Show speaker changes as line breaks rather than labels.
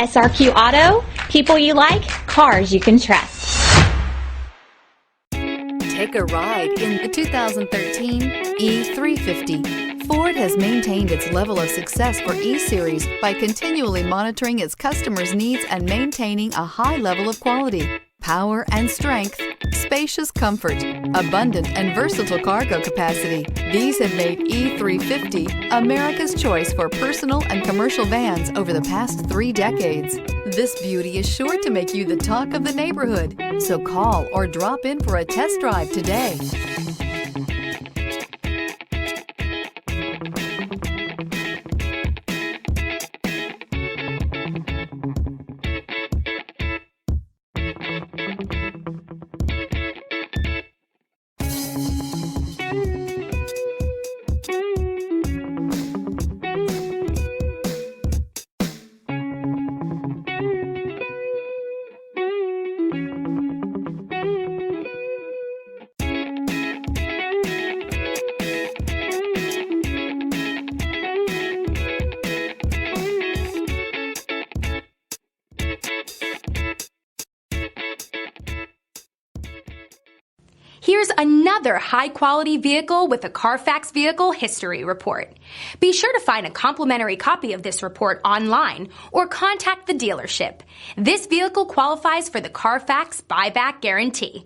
SRQ Auto, people you like, cars you can trust.
Take a ride in the 2013 E-350. Ford has maintained its level of success for E-Series by continually monitoring its customers' needs and maintaining a high level of quality, power and strength, spacious comfort, abundant and versatile cargo capacity. These have made E-350 America's choice for personal and commercial vans over the past 3 decades. This beauty is sure to make you the talk of the neighborhood, so call or drop in for a test drive today.
Here's another high-quality vehicle with a Carfax Vehicle History Report. Be sure to find a complimentary copy of this report online or contact the dealership. This vehicle qualifies for the Carfax Buyback Guarantee.